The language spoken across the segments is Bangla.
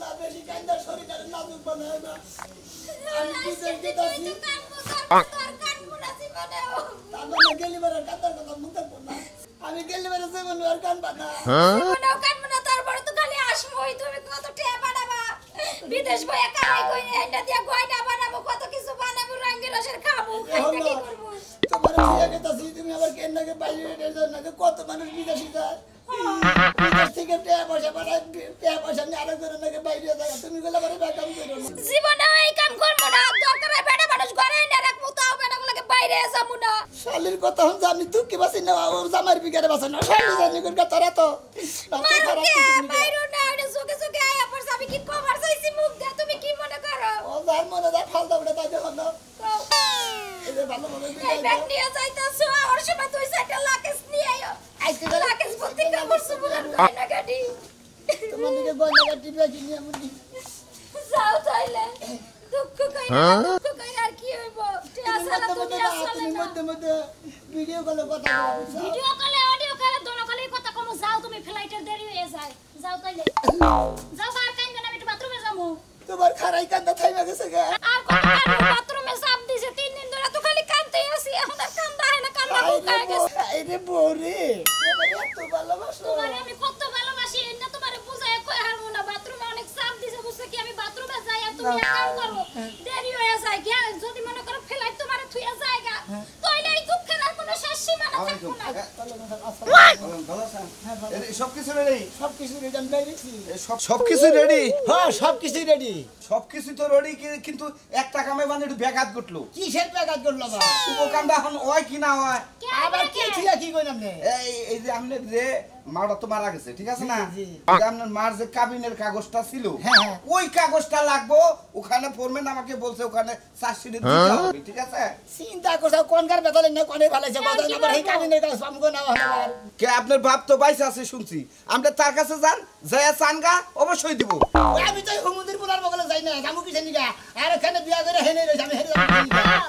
না বেশি কান্দা শরীরের নাজুক বানায় না আমি বিদেশ দিতাছি তারপরে গেলি মারার কান্দার কথা মুখে পড়না আমি গেলি মারা জীবন আর কান্দবা না জীবনেও কান্দবা না তারপরে তো খালি আসবোই তুমি কত টাকা বানাবা বিদেশ বইয়া কামাই কইরে এটা দিয়া গয়না বানাবো কত কিছু বানাবো রঙের রসের খাবো খাইতে কি করব তোমার বিয়ে গেতাছি তুমি আবার কেন নাকি বাইরে এর নাকি কত মানুষ বিদেশি যায় বিদেশ থেকে টাকা পয়সা বানায় টাকা পয়সা নিয়ে আরো করে নাকি বাইরে যায় তুমি গেলে আবার কাম করো জীবনে এই কাম করব না দরকার হয় বেটা মানুষ ঘরে এনে রাখবো তাও বেটাগুলোকে বাইরে যাবো না শালির কথা হন জানি দুঃখী বাসি না ও জামার বিকারে বাসি না শালি জানি কোন কথা তো বাইরে না এটা সুকে সুকে আয়া পড়ছ আমি কি কভার চাইছি মুখ দে তুমি কি মনে করো ও যার মনে দা ফালতা বলে তাই দেখো না এই ভালো ভালো এই ব্যাগ নিয়ে যাইতাছো আর সময় তুই সেটা লাকেশ নিয়ে আইও আইতে লাকেশ ভর্তি কাপড় সুবুলার গয়না গাড়ি তোমার দিকে গয়না গাড়ি বেশি নিয়ে মুদি যাও তাইলে দুঃখ কই আর কি হইব টিয়াসালা তুমি আসলে তুমি মধ্যে মধ্যে ভিডিও কলে কথা বলছো ভিডিও কলে অডিও কলে দোনো কলে কথা কম যাও তুমি ফ্লাইটের দেরি হয়ে যায় যাও তাইলে যাও আর কাইন না আমি একটু বাথরুমে যাবো তোমার খারাই কান্দা থাইমা গেছে গা আর কত কার বাথরুমে চাপ দিছে 3 দিন ধরে তো খালি কাঁদতেই আছি এখন আর কান্দা হয় না কান্না মুকায় গেছে আরে বউরে এবারে এত ভালোবাসো তোমারে আমি কত ভালোবাসি না তোমারে বুঝায় কই হারমু না বাথরুমে অনেক চাপ দিছে বুঝছে কি আমি বাথরুমে যাই আর তুমি কাম করো দেরি হয়ে যায় কি যদি মনে করো ফ্লাইট তোমারে থুইয়া যায়গা তাইলে এই দুঃখের আর কোনো শেষ সীমা না থাকবো না ভালো আছেন সবকিছু রেডি সবকিছু রেডি আমি বাইরেছি সবকিছু রেডি হ্যাঁ সবকিছু রেডি সবকিছু তো রেডি কিন্তু একটা কামে মানে একটু ব্যাঘাত ঘটলো কিসের ব্যাঘাত করলো বাবা উপকামটা এখন হয় কি না হয় আবার কি থিয়া কি কইন আপনি এই যে আপনি যে মাটা তো মারা গেছে ঠিক আছে না জি। এই যে আপনার মার যে কাবিনের কাগজটা ছিল হ্যাঁ, হ্যাঁ। ওই কাগজটা লাগবো ওখানে ফরম্যান আমাকে বলছে ওখানে চার্জশিট দিতে হবে ঠিক আছে চিন্তা করছো কোনকার বেতলে না কোনে ভালাইছে কথা না এই কামিনের কাজ আমগো না হলো কে আপনার বাপ তো বাইসে আছে শুনছি আমরা তার কাছে যান যায়া চানগা অবশ্যই দিব আমি তো হুমুদির পুরার বগলে যাই না আমু কিছে নিগা আর এখানে বিয়া করে হেনে রইছে আমি হেরে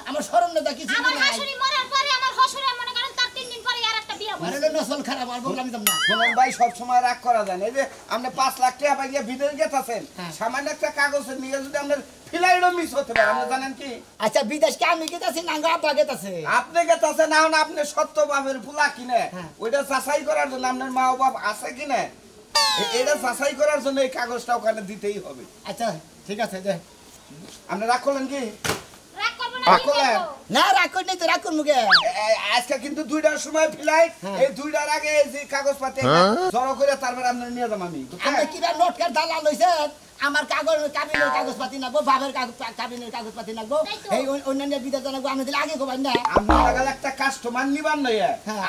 আমার শরম না দেখি আমার শাশুড়ি মরার পরে আমার হসুরে মনে করেন তার 3 দিন পরে আরেকটা বিয়ে হবে মানে নসল খারাপ আর বগলাম না শোনেন ভাই সব সময় রাগ করা যায় না এই যে আপনি 5 লাখ টাকা পাইয়া বিদেশ গেছেন সামান্য একটা কাগজ নিয়ে যদি আপনার ফ্লাইটও মিস হতে পারে আপনি জানেন কি আচ্ছা বিদেশ কে আমি গেতাছি নাঙ্গা আপা গেতাছে আপনি গেছে না হন আপনি সত্য বাপের ফুলা কিনে ওইটা যাচাই করার জন্য আপনার মা ও বাপ আছে কিনে এটা যাচাই করার জন্য এই কাগজটা ওখানে দিতেই হবে আচ্ছা ঠিক আছে যে আপনি রাগ করলেন কি রাগ করব না রাগ কি করলেন? করব না রাগ করি তো রাগ করমু গে আজকে কিন্তু 2টার সময় ফ্লাইট এই 2টার আগে এই যে কাগজপাতি জড়ো করে তারপর আপনি নিয়ে যাম আমি আমরা কিরা নোটকার দালাল লইছে আমার কাগজ কাবিনের কাগজপাতি নাগবো বাবার কাবিনের কাগজপাতি নাগবো এই অন্যান্য বিদেশ জানাবো আমি দিলে আগে গোবাই না আমি লাগাল একটা কাস্টমার নিবার নয়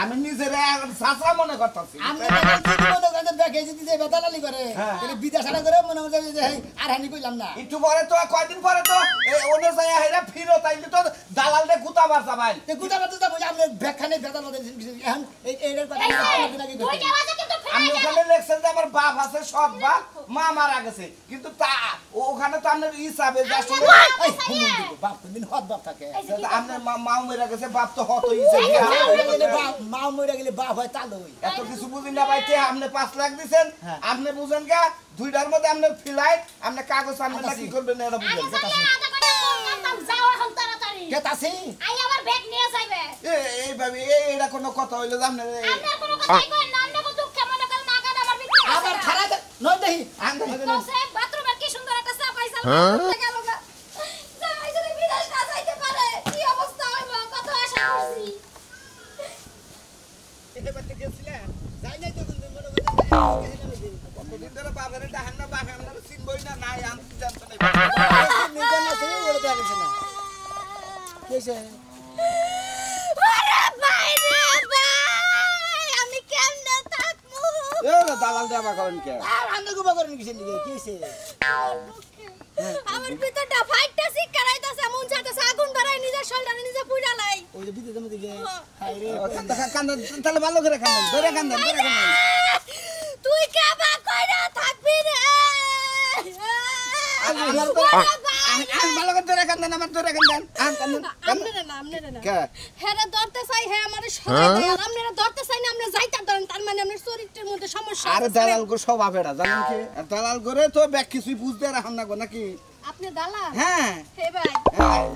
আমি নিজের চাচা মনে করতেছি আমি দেখে যদি যে বেতালালি করে তাহলে বিদেশ আনা করে মনে হচ্ছে যে আর হানি কইলাম না একটু পরে তো কয়দিন পরে তো এই ওনে যায় হেরা ফিরো তাইলে তো দালালরে গুতাবার যাবাই তে গুটা বাতা তো আপনি ব্যাখ্যানে বেতাল এখন এইটার কথা দিন আগে কইতে 2টা বাজে কিন্তু আমি ওখানে লেখছেন যে আমার বাপ আছে সৎ বাপ মা মারা গেছে কিন্তু তা ওখানে তো আপনার হিসাবে যা শুনে বাপ তো দিন হদ বাপ থাকে আপনার মাও মেরা গেছে বাপ তো হত হিসেবে মা মরে গেলে বাপ হয় তালই এত কিছু বুঝিন না ভাই আপনি 5 লাখ দিবেন আপনি বুঝেন কা 2টার মধ্যে আপনার ফ্লাইট আপনি কাগজ আনবেন না কি করবেন এটা বুঝেন আধা ঘন্টা কম কাম যাও এখন তাড়াতাড়ি কেতাছি আই আবার ব্যাগ নিয়ে যাইবে এই ভাবি এইটা কোনো কথা হইলো জানেন আপনার কোনো কথাই কই না আপনি কত দুঃখ মনে করেন না গান আমার বিক্রি আবার খারা নয় দেহি তো সে বাথরুমে কি সুন্দর একটা সাফাই চাল গেল না যাই যদি বিদেশ না যাইতে পারে কি অবস্থা হইব কত আশা করছি এটা বাতে গেছিলে যাই নাই তো কিন্তু মনে কতদিন ধরে বাপের ডাহান না বাপে আমরা চিনবই না নাই আমি জানতে নাই নিজে না থেকে বলে দেওয়া গেছে না কেছে আরে ভাই রে ভাই আমি কেমনে থাকমু এ দালাল দেবা করেন কে আর আন্দা গুবা করেন কিসে নিগে কি হইছে আমার ভিতরটা ফাইটটা সিক করাইতাছে মন চাইতাছে আগুন ধরাই নিজের শরীরে নিজে পুড়া লাই ওই যে বিদেশের মধ্যে গিয়ে হাই রে কান্দন তাহলে ভালো করে কান্দন ধরে কান্দন তুই কেবা কইরা থাকবি রে আমি ভালো করে ধরে কান্দন দেন আমার ধরে দেন আমনেরে না আমনেরে না কে হেরে ধরতে চাই হে আমারে সরাই দেয় আর আমনেরে ধরতে চাই না আমনে যাইতা ধরেন তার মানে আপনার চরিত্রের মধ্যে সমস্যা আরে আছে। দালাল গো স্বভাবেরা জানেন কি দালাল করে তো ব্যাগ কিছুই বুঝতে রাখেন না গো নাকি আপনি দালাল হ্যাঁ হে ভাই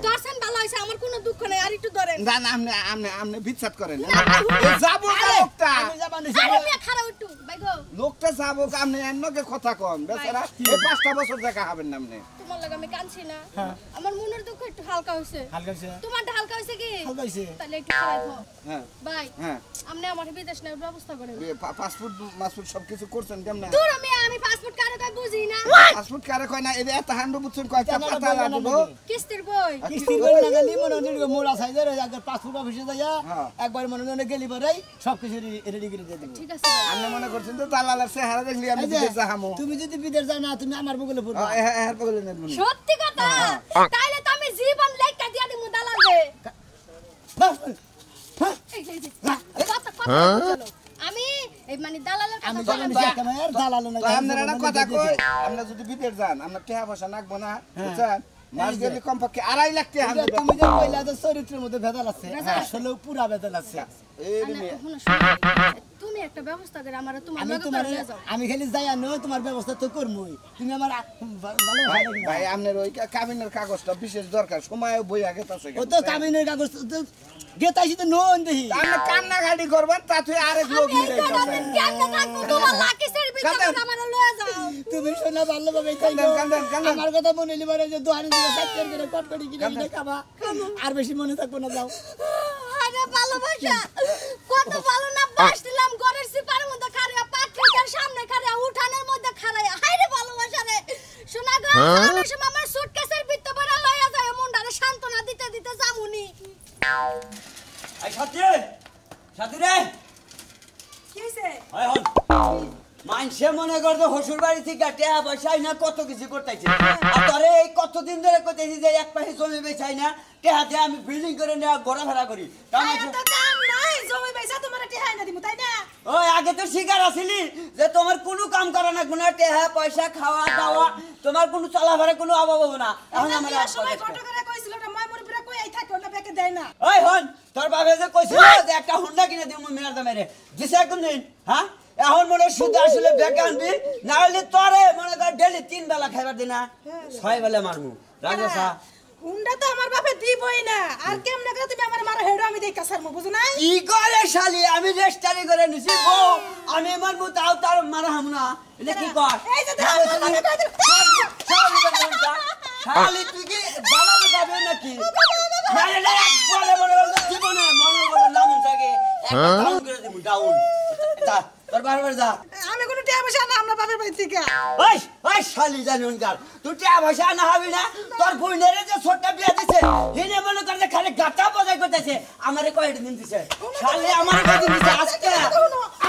দর্শন ভালো হইছে আমার কোনো দুঃখ নাই আর একটু ধরেন জান আপনি বিচার করেন না, না, যাবো লোকটা আমি যাবা না আরে মিয়া খারাপ একটু ভাই গো লোকটা যাবো আপনি এমনকে কথা কন বেচারা এই 5টা বছর দেখা হবেন না আপনি তোমার লাগা আমি কাঁদছি না হ্যাঁ। আমার মনের দুঃখ একটু হালকা হইছে হালকা হইছে তোমারটা হালকা হইছে কি হালকা হইছে তাহলে একটু খারাপ হও হ্যাঁ ভাই হ্যাঁ আপনি আমার বিদেশ নেওয়ার ব্যবস্থা করেন পাসপোর্ট মাসপোর্ট সবকিছু করছেন কেমন দূর আমি পাসপোর্ট কারে কই বুঝি না পাসপোর্ট কারে কয় না এই এত হান্ডু বুঝছেন কয়টা পাতা লাগবো কিস্তির বই কিস্তি করে লাগালি মনে হয় মোড়া সাইজের একবার পাসপোর্ট অফিসে যাইয়া হ্যাঁ। একবার মনে হয় গেলি পরেই সবকিছু রেডি করে দিয়ে দেবো ঠিক আছে ভাই। আপনি মনে করছেন তো দালালের চেহারা দেখলি আমি এই যে, বিদেশ যাহামো তুমি যদি বিদেশ যাও না তুমি আমার বগলে পড়বা হ্যাঁ বলে নেন মনে সত্যি কথা তাইলে তো আমি জীবন লেখা দিয়া দিমু দালালকে এই যে, কথা চলো। আমি এই মানে দালালের আমি কথা জানি বললাম। না কেন আর দালাল না তো আপনার একটা কথা কই আমরা যদি বিদেশ যান আমরা টাকা পয়সা নাকবো না বুঝছেন মাস গেলে কমপক্ষে 2.5 লাখ টাকা এটা তুমি যে কইলা যে চরিত্রের মধ্যে ভেজাল আছে আসলে পুরা ভেজাল আছে এই আনা, মেয়ে শোনো, শোনো। তুমি একটা ব্যবস্থা করে আমার তোমার আমি লগে তোমার করে নিয়ে যাও আমি খালি যাই আনো তোমার ব্যবস্থা তো করবই তুমি আমার ভালো ভাই ভালো ভাই আপনার ওই কাবিনের কাগজটা বিশেষ দরকার সময় বই আগে আছে ও তো কামিনের কাগজ তো গেতাইছি তো নোন দেহি আপনি কান্নাকাটি করবেন তাতে আরেক লোক আমি এই মিলে কটা দিন কেমনে থাকবো তোমার লাকিসের ভিতরে আমার লয়ে যাও তুমি শোনা ভালো ভাবে তাই কান্দেন। আমার কথা মনে লিবারে যে দোহানি দিকে সাইকেল করে কটকটি কিনে কিনে খাবা আর বেশি মনে থাকবো না যাও আরে ভালোবাসা কত ভালো না বাস দিলাম ঘরের সিপারের মধ্যে খাড়িয়া পাটকের সামনে খাড়িয়া উঠানের মধ্যে খাড়িয়া হায়রে ভালোবাসা রে শোনা গো আমার সময় আমার সুটকেসের ভিতরে বড় লইয়া যায় মুন্ডারে সান্তনা দিতে দিতে যামুনি এই সাথী সাথী রে কি হইছে হয় হন মাইনসে মনে করতো হসুর বাড়ি থেকে টেহা পয়সাই না কত কিছু করতেছে আর তোরে এই কতদিন ধরে কইতেছি যে এক পাশে জমি বেচাই না টেহা দিয়ে আমি বিল্ডিং করে নেওয়া ঘোরাফেরা করি তো কাম নাই জমি পয়সা তোমার টেহাই না দিমু তাই না ওই আগে তো শিকার আসিলি যে তোমার কোনো কাম করা না কোনো টেহা পয়সা খাওয়া দাওয়া তোমার কোনো চলাফেরা কোনো অভাব হবে না এখন আমার সময় ফটো করে কইছিল ওটা মই মুরবিরা কই আই থাকে ওটা বেকে দেয় না ওই হন তোর বাবা যে কইছিল যে একটা হুন্ডা কিনে দিমু মেয়ার দামে রে দিছে কোন দিন হ্যাঁ এখন মনে শুধু আসলে বেকে আনবি না হলে তোরে মনে কর ডেলি 3 বেলা খাইবার দিনা 6 বেলা মারমু রাজা হুন্ডা তো আমার বাপে দিবই না আর কেমনে করে তুমি আমার মারা হেডো আমি দেই কাছার মু বুঝো না কি করে শালি আমি রেস্টারি করে নিছি বউ আমি মারমু তাও তার মারা হামু না এটা কি কর এই যে শালি তুই কি বালালে যাবে নাকি না না বলে বলে জীবনে মনে করে নাম থাকে একটা ডাউন করে দিমু ডাউন যা তোর বারবার যা আমি কোনো টিয়া পয়সা না আমরা বাপের বাড়ি থেকে ওই ওই শালি জানুন কার তুই টিয়া ভাষা না হবি না তোর বোনের যে ছোটটা বিয়া দিছে হিনে মনে করে যে খালি গাটা বজাই করতেছে আমারে কয়টা দিন দিছে শালি আমারে কয়টা দিন দিছে আজকে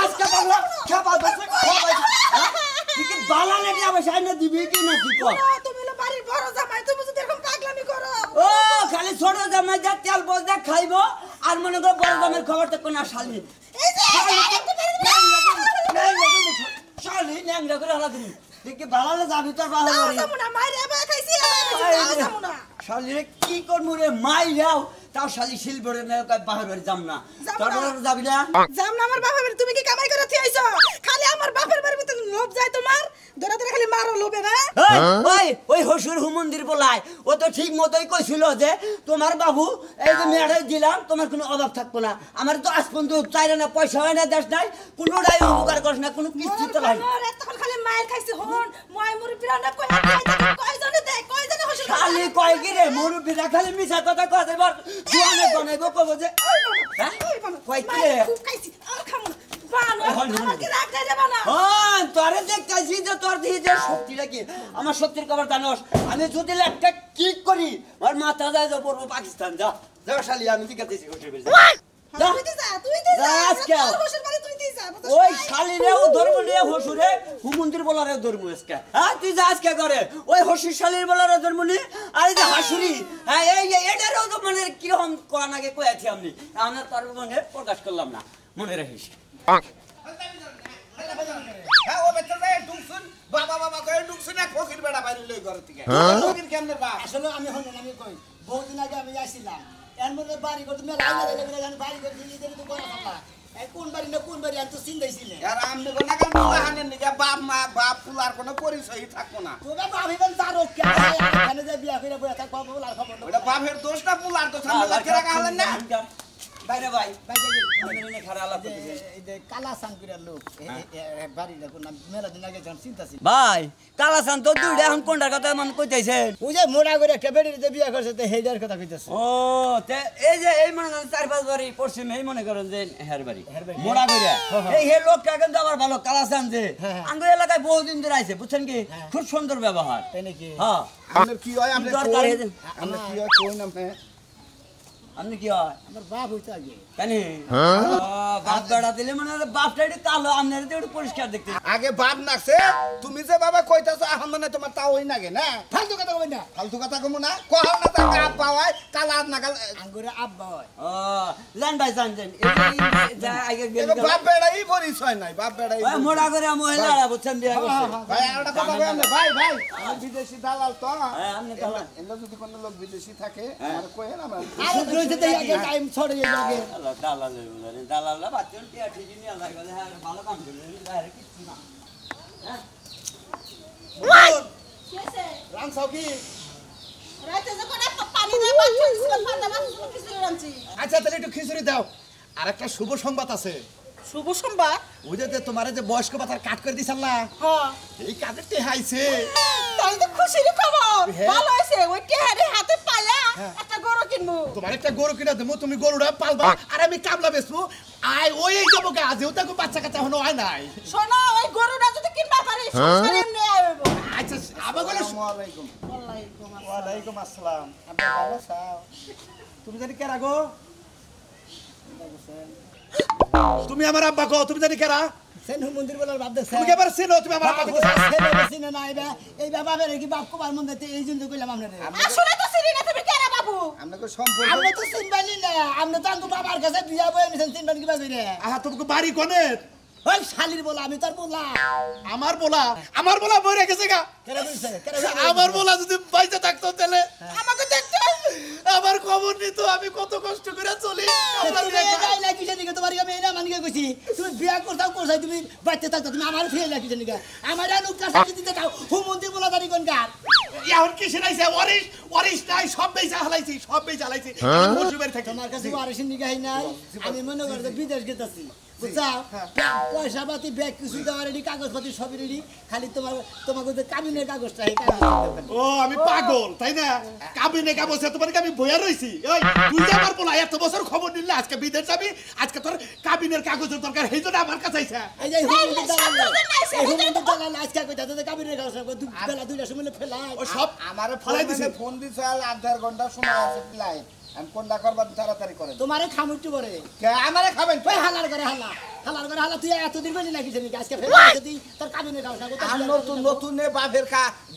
আজকে বাংলা খাবা বসে তুই কি বালালে টিয়া ভাষা না দিবি কি না কি কর তুমি হলো বাড়ির বড় জামাই তুমি যদি এরকম পাগলামি করো ও খালি ছোট জামাই যা তেল বজা খাইবো আর মনে কর বড় জামাইয়ের খবর তো কোন শালি এই যে শালি ন্যাংরা করে হলা তুমি তুই কি বালালে যাবি তোর বালা যাও বাড়ি যাবো না মাইরে বা খাইছি যাও যাবো না শালিরে কি করমু রে মাই যাও তাও শালি শিলবরে না বাহির বাড়ি যাম না যাবো তোর না। বাড়ি যাবি না যাম না আমার বাপের বাড়ি তুমি কি কামাই করে থিয়াইছো খালি আমার বাপের বাড়ির ভিতরে লোভ যায় তোমার ধরে ধরে খালি মারো লোভে না ওই ওই হসুর হুমন্দির বলাই ও তো ঠিক মতোই কইছিল যে তোমার বাবু এই যে মেয়েটা দিলাম তোমার কোনো অভাব থাকবো না আমার তো আজ পর্যন্ত চাইরে না পয়সা হয় না দেশ নাই কোনোটাই উপকার করিস না কোনো কিস্তি তো নাই তখন খালি মায়ের খাইছি হন মই মুরবিরা না কই কয়জনে দেয় কয়জনে হসে খালি কয় কি রে মুরব্বিরা খালি মিছা কথা কয় দেবার জোয়ানে বনাইবো কব যে হ্যাঁ কয় কি রে খাইছি আর খামু বানো আমাকে রাখ দেয় যাবা না হ্যাঁ তোরে দেখতেছি যে তোর দিয়ে যে শক্তিটা কি আমার শক্তির খবর জানোস আমি যদি একটা কিক করি আর মাথা যায় যে পড়বো পাকিস্তান যা যা শালি আমি ঠিক আছে হোটেল বের যা তুই দি যা আজকে হসের বাড়ি তুই দি যা ওই শালিরেও ধর্ম নিয়ে হসুরে হুমন্দির বলারে ধর্ম আজকে হ্যাঁ তুই যা আজকে করে ওই হসুর শালির বলারে ধর্ম নি আর এই যে হাসুরি হ্যাঁ এই এটারও তো মানে কিরকম কোরআন আগে কয়েছি আমি আমরা তোর মনে প্রকাশ করলাম না মনে রাখিস হ্যাঁ ও বেটা যায় ঢুকছুন বাবা বাবা করে ঢুকছুন এক ফকির বেড়া ভাই বাইরে লই ঘর থেকে লোকের কেমনে বাপ আসলে আমি হলেন আমি কই বহুদিন আগে আমি আসছিলাম এর মধ্যে বাড়ি করতে মেলা আইনা দিলে আমি বাড়ি করতে নিজেদের তো করা থাকলা এই কোন বাড়ি না কোন বাড়ি আমি তো চিন্তাইছিলেন আর আমনে কোনা কাল হানের নিকে বাপ মা বাপ পুলার কোনো পরিচয়ই থাকবো না তোরা ভাবি বল জানো কি এখানে যে বিয়া করে বইয়া থাক বাবা বলার খবর ওটা বাপের দোষটা পুলার তো সামনে লাগতে রাখা হলেন না বাইরে ভাই বাইরে মনে খারাপ আলাপ করতেছে এই যে কালা সাংকুরের লোক বাড়ি না কোন মেলা দিন আগে যখন চিন্তাছি ভাই কালাসান তো দুইটা এখন কোনটার কথা মন কইতেছেন ওই যে মোড়া করে একটা বেড়ির যে বিয়া করছে তো হেডার কথা কইতেছে ও তে এই যে এই মনে করেন 4-5 বাড়ি পশ্চিম এই মনে করেন যে হের বাড়ি মোড়া কইরা এই হে লোকটা কিন্তু আমার ভালো কালাসান যে আঙ্গুর এলাকায় বহুদিন ধরে আইছে বুঝছেন কি খুব সুন্দর ব্যবহার তাই নাকি হ্যাঁ আপনার কি হয় আপনি দরকার কই হয়েছে। আপনি কি হয় কই না আপনি কি হয় আমার বাপ হইতে আগে জানি বাপ বেড়া দিলে মানে বাপটা একটু কালো আপনার একটু পরিষ্কার দেখতে আগে বাপ নাকছে তুমি যে বাবা কইতাছো এখন মানে তোমার তাও হই নাগে না ফালতু কথা কই না ফালতু কথা কমু না কহাল না তা কাপ পাওয়ায় কালা না কাল আঙ্গুরে আব্বা হয় ও জান ভাই জান জান এই যা আগে গেল বাপ বেড়াই পরিচয় নাই বাপ বেড়াই ওই মোড়া করে মহিলারা বুঝছেন বিয়া করছে ভাই একটা কথা কই আমরা ভাই আমি বিদেশি দালাল তো হ্যাঁ আপনি দালাল এন্ডা যদি কোন লোক বিদেশি থাকে আর কইেন আমরা আর রইতে দেই আগে টাইম ছড়ে যাবে দালাল দালাল বাচ্চা টিয়া ঠিকই নিয়ে লাগে হ্যাঁ ভালো কাম করে আরে কিছু না কেসে রাম সাউকি রাতে যখন একটা পানি দেয় বাচ্চা ছিল পান্ডা বাচ্চা কিছু রাঁচি আচ্ছা তাহলে একটু খিচুড়ি দাও আর একটা শুভ সংবাদ আছে শুভ সোমবার ওই যে তোমার যে বয়স্ক ভাতার কাট করে দিছাল না হ্যাঁ এই কাজের তে হাইছে তাই তো খুশির খবর হ্যাঁ। ভালো হয়েছে ওই টেহারে হাতে পায়া একটা গরু কিনবো তোমার একটা গরু কিনা দেবো তুমি গরুটা পালবা আর আমি কামলা বেচবো আয় ওই এই যাবো গা আজও তাকে বাচ্চা কাচ্চা হনো হয় নাই শোনো ওই গরুটা যদি কিনবা পারি সংসারে এমনি আইব আচ্ছা আবার বলে আসসালামু আলাইকুম ওয়ালাইকুম আসসালাম আব্বা ভালো চাও তুমি জানি কেরা গো তুমি আমার আব্বা গো তুমি জানি কেরা সেন মন্দির বলার বাদ দেছে তুমি কেবার চিনো তুমি আমার আব্বা চিনে না এবা এই বাবা কি বাপ কো বার মন দিতে এই জন্য কইলাম আপনারে আসলে তো চিনি না তুমি কেরা বাবু আপনাকে সম্পর্ক আমরা তো চিনবানি না আমরা তো আঙ্গু বাবার কাছে বিয়া বই নিছেন চিনবানি কিবা কইরে আহা তোমাকে বাড়ি কোনের ওই শালির বলা আমি তোর বলা আমার বলা বই রেখেছে গা কেরা বলছে আমার বলা যদি পয়সা থাকতো তাহলে আমাকে দেখতো আমার খবর নিত আমি কত কষ্ট করে চলি তুমি এই না কিছে দিকে তোমার আমি না মানিকে কইছি তুমি বিয়া করছাও তুমি বাইতে থাকতো তুমি আমার ফিরে না কিছে দিকে আমার আনুক কাছে দিতে দাও হু মন্দির বলা দাঁড়ি কোন গার এখন কি শুনাইছে ওয়ারিশ নাই সব বেচা হালাইছি মসজিদের থেকে তোমার কাছে ওয়ারিসের নিগাহি নাই আমি মনে করি যে বিদেশ গেতাছি বুঝছাও পয়সা পাতি ব্যাগ কিছু দেওয়ার রেডি কাগজপাতি সবই রেডি খালি তোমাকে যে কাবিনের কাগজটা এই কাগজ ও আমি পাগল তাই না কাবিনে কাগজে তোমার আমি বইয়া রইছি ওই তুই যে আমার বলা এত বছর খবর নিলে আজকে বিদেশ যাবি আজকে তোর কাবিনের কাগজের দরকার এই জন্য আমার কাছে আইছা এই যে হুমন্দির দালাল আজকে কইতা যে কাবিনের কাগজ বেলা দুইটার সময় ফেলাই ও সব আমারে ফলাই দিছে। ফোন দিছে আর আধা ঘন্টা সময় আছে ফ্লাইট আমি কোনটা করবার তাড়াতাড়ি করেন তোমারে খামুটু করে কে আমারে খাবেন ওই হালার করে হালা তুই এতদিন বেলি লাগিস নাকি আজকে ফেলাই যদি তোর কাবিনের কাগজ আর নতুন নতুন বাপের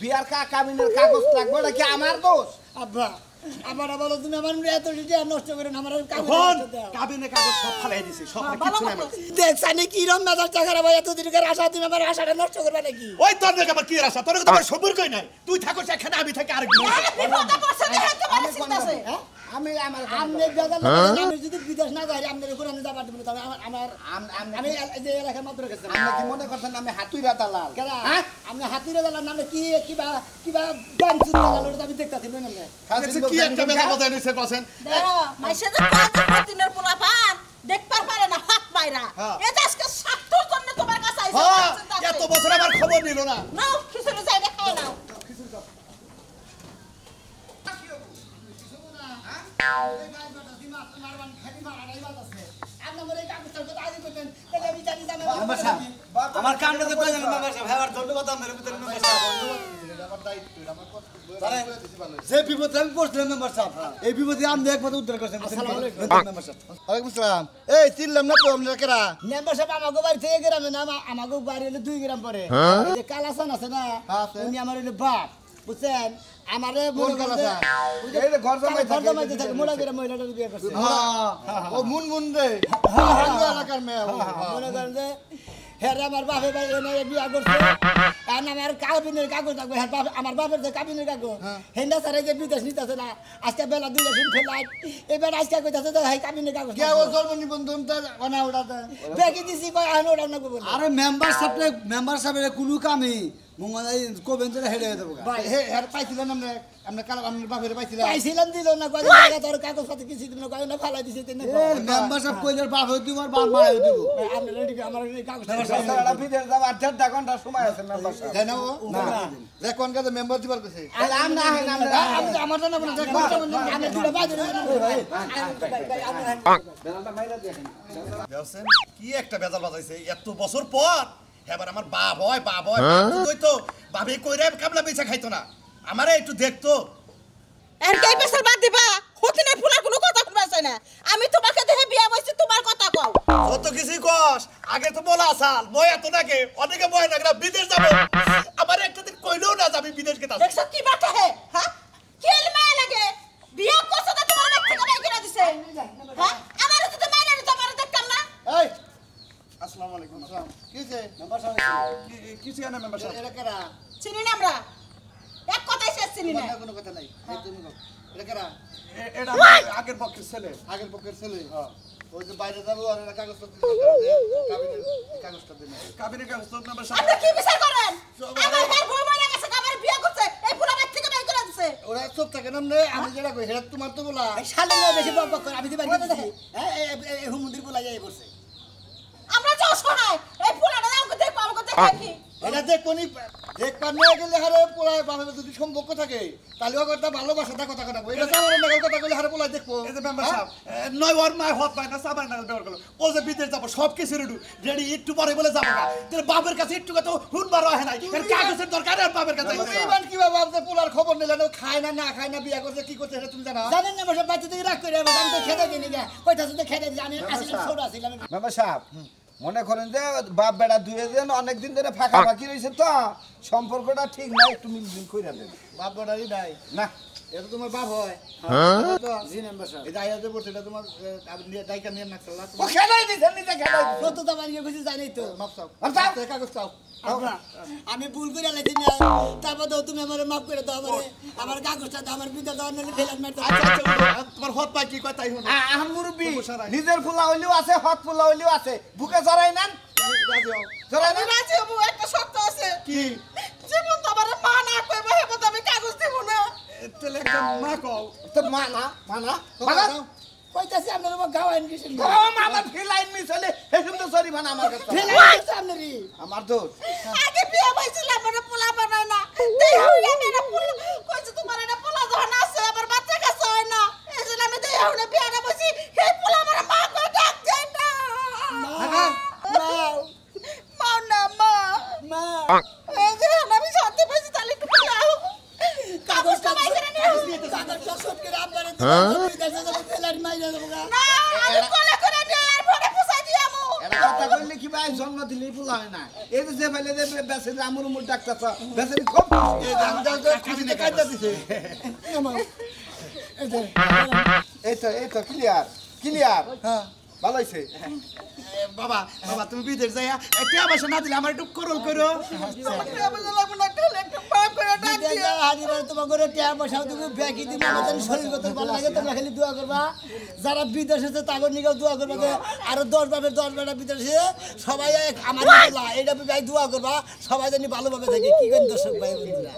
বিয়ার কাবিনের কাগজ লাগবে নাকি আমার দোষ আব্বা আমার বলো তুমি আমার এত নষ্ট করে না আমার এখন কাবিনে কাগজ সব ফলাই দিছে সব কিছু নাই আমার। দেখছানি কি রম মেজাজ চাকারা ভাই এতদিন করে আশা তুমি আমার আশাটা নষ্ট করবে নাকি ওই তোর দেখে আমার কি রাস্তা তোর তো আমার সম্পর্কই নাই তুই থাকোস এখানে আমি থাকি আর বিপদে পড়ছে দেখে তোমার চিন্তা আছে হ্যাঁ আমি আমার আমনে বেজাল আমি যদি বিদেশ না যাই আমনে কোরআনে যাবার দেব তবে আমার আমি এই যে এলাকার মাত্র গেছে আপনি কি মনে করছেন আমি হাতুইরা দালাল কেন হ্যাঁ আমি হাতিরে দালার নামে কি কিবা বানচুর দালাল ওটা আমি দেখতাছি না দেখছি কি একটা বেলা বজায় নিছে কছেন দেখো মাইসে যে দিনের পোলা পান দেখবার পারে না হাত মাইরা এই যে আজকে স্বার্থের জন্য তোমার কাছে আইছে হ্যাঁ এত বছর আমার খবর নিল না নাও খিচুড়ি যাই দেখাও নাও আমার কামটা তো কই জানেন মেম্বার সাহেব হ্যাঁ ধন্যবাদ আপনাদের ভিতরে মেম্বার সাহেব যে বিপদ আমি পড়ছিলাম মেম্বার সাহেব এই বিপদে আপনি একমাত্র উদ্ধার করছেন মেম্বার সাহেব ওয়ালাইকুম আসসালাম এই চিনলাম না তো আমরা কেরা মেম্বার সাহেব আমাকে বাড়ি থেকে গ্রামে না আমাকে বাড়ি হলে 2 গ্রাম পরে এই যে কালাসান আছে না উনি আমার হলো বাপ বুঝছেন আমারে কোন কালাসান? এই যে ঘর জামাই থাকে, মোড়া করে মহিলাটা বিয়ে করছে ও মুনমুন রে এলাকার মেয়ে মনে করেন যে হ্যাঁ আমার বাপে ভাই এনে বিয়া করছে এখন আমার কাবিনের কাগজ থাকবে হ্যাঁ আমার বাপের যে কাবিনের কাগজ হেন্ডা স্যারে যে বিদেশ নিতেছে না আজকে বেলা 2 দিন ফেলাই এবার আজকে কইতাছে যে হ্যাঁ কাবিনের কাগজ কে ও জন্ম নিবন্ধন তো অনা ওটাতে বেকি দিছি কই এখন ওটা না বলে আরে মেম্বার সাহেবের কোনো কামই মঙ্গলাই কোবেন তো হেডে দেবো ভাই হে হের পাইছিলেন আমরা কাল আপনার বাপের পাইছিলেন পাইছিলাম দিল না কয় জায়গা তোর কাগজ পাতি কিছু দিল না কয় না ফালাই দিছি তেনে মেম্বার সাহেব কইলের বাপ হইতে আমার বাপ মা হইতে আমরা রেডি আমার রেডি কাগজ এটা বিদেশ যাবার 4 ঘন্টা সময় আছে মেম্বার সাহেব জানো যে কোন কাজে মেম্বার দিবার কইছে আম না হয় না আমার জানা বলে দেখ আমরা দুটো বাজে বেলাটা মাইরা দেখেন দেখছেন কি একটা বেজাল বাজাইছে এত বছর পর এবার আমার বাপ হয় তুই তো বাবে কইরে কাবলা বেচা খাইতো না আমারে একটু দেখতো আর কে পেছাল বাদ দিবা হতিনে ফুলার কোনো কথা শুনবা চাই না আমি তোমাকে দেখে বিয়া বইছি তোমার কথা কও কত কিছুই কস আগে তো বলা আসাল বয় এত নাকি অনেকে বয় না বিদেশ যাবো আমার একটা দিন কইলেও না যাবি বিদেশ কে দেখছ কি বাটা হে হ্যাঁ কেল মায়া লাগে বিয়া করছ তো তোমার বাচ্চা বাই করে দিছে হ্যাঁ আমার তো মাইনা দিতে আমার দেখতাম না এই আসসালামু আলাইকুম আসসালাম কিছে মেম্বার সাহেব কিছে না মেম্বার সাহেব এটা কারা চিনি না আমরা এক কথাই শেষ চিনি না কোনো কথা নাই এই তুমি কও এটা কারা এটা আগের পক্ষের ছেলে হ্যাঁ ওই যে বাইরে যাবো আর কাগজপত্র কাগজটা দিন কাবিনের কাগজ তো মেম্বার সাহেব আপনি কি বিচার করেন আমার ঘর বউ মারা গেছে আমার বিয়া করছে এই পুরা বাচ্চা বাই করে দিছে ওরা চুপ থাকে না আমি যেটা কই হেড তোমার তো বলা শালে না বেশি বক বক করে আমি দিবা দিছি হ্যাঁ এই হুমুন্দির বলা যায় করছে আমরা যাও শোনাই এই পুরাটা দাও দেখো আমাকে দেখি এটা দেখ কোনি দেখবার নিয়ে গেলে হারে পোলায় বাবা যদি সম্পর্ক থাকে তাহলে ও কথা ভালোবাসা কথা কথা কই এটা আমার নাগাল কথা কইলে হারে পোলায় দেখবো এই যে মেম্বার সাহেব নয় ওর মাই হত পায় না সাবান নাগাল ব্যবহার করলো ও যে বিদেশ যাব সব কিছু রেডি একটু পরে বলে যাব না তোর বাবার কাছে একটু কথা হুনবার হয় নাই এর কাগজের দরকার আর বাবার কাছে ইমান কি বাবা আপনি পোলার খবর নিলেন ও খায় না খায় না বিয়া করছে কি করছে এটা তুমি জানো জানেন না বসে বাচ্চা থেকে রাগ করে আমি তো খেতে দিই না কইতাছে তো খেতে দিই আমি আসলে ছোট আছিলাম মেম্বার সাহেব মনে করেন যে বাপ বেড়া দুইজন অনেকদিন ধরে ফাঁকা ফাঁকি রয়েছে তো সম্পর্কটা ঠিক না একটু মিলমিল কইরা দেন বাপ বড়াই নাই না এটা তোমার বাপ হয় তো জি মেম্বার সাহেব এটা আইয়াতে পড়ছে এটা তোমার আপনি দায়িত্ব নিয়ে না চলা ও খেলাই দিছেন নিজে খেলাই দিছেন। সত্য তো বানিয়ে কিছু জানি তো মাপ চাও চাও। কাগজ চাও আমরা আমি ভুল করে লাইছি না তারপর তো তুমি আমারে মাফ করে দাও আমার কাগজটা দাও আমার বিদ্যা দাও নালে ফেলান মারতে তোমার হত পাই কি কয় তাই হলো আহান মুরব্বি নিজের ফুলা হইলেও আছে হত ফুলা হইলেও আছে বুকে জড়াই নেন জড়াই আমি নেন রাজি হবো একটা শর্ত আছে কি যেমন তোমার মা না কইবে হেবো আমি কাগজ দেব না তেলে একটা মা কও তো মানা মানা কইতাছি আপনার আমার গাওয়ান কিছু ও মামা ফিলাইন মিছলে এসব তো সরি বানা আমার কাছে ফেলাইছে আপনারই আমার দোষ আগে বিয়ে হইছিলাম মানে পোলা বানায় না দেই হইয়া মেরা পোলা কইছে তোমার এটা পোলা ধন আছে আমার বাচ্চা কাছে হয় না এজন্য আমি দেই হইনা বিয়াটা বসি এই পোলা আমার মা কই ডাক যায় না মা না মা মা এই যে আমি শান্তি পাইছি তাহলে একটু পোলাও কাগজটা বাই করে নিও কাগজটা সব করে আপনারে বিদেশে যাবো ফেলার মাইরা যাবো না আমি কোলে করে নিয়ে আর ফোনে পুষাই দিয়ামু এটা কথা কইলে কি ভাই জন্ম দিলেই ফুলা হয় না এই যে ফেলে দে বেসে আমুর মুর ডাক্তার বেসে খুব এই দামদাল তো খুশিতে কাটটা দিছে এই তো ক্লিয়ার হ্যাঁ ভালো হইছে বাবা তুমি বিদেশ যাইয়া টিয়া পয়সা না দিলে আমার একটু করল করো তোমাকে আমি লাগব না তাহলে একটু মাফ করে ডাক দিও হাজিবার তোমার করে টিয়া পয়সা তুমি ব্যাকি দিবে আমাদের শরীর কত ভালো লাগে তোমরা খালি দোয়া করবা যারা বিদেশে আছে তাদের নিকেও দোয়া করবা যে আরো 10 বেটা বিদেশে সবাই আমার বলা এটা ভাই দোয়া করবা সবাই জানি ভালোভাবে থাকে কি করেন দর্শক ভাই বন্ধুরা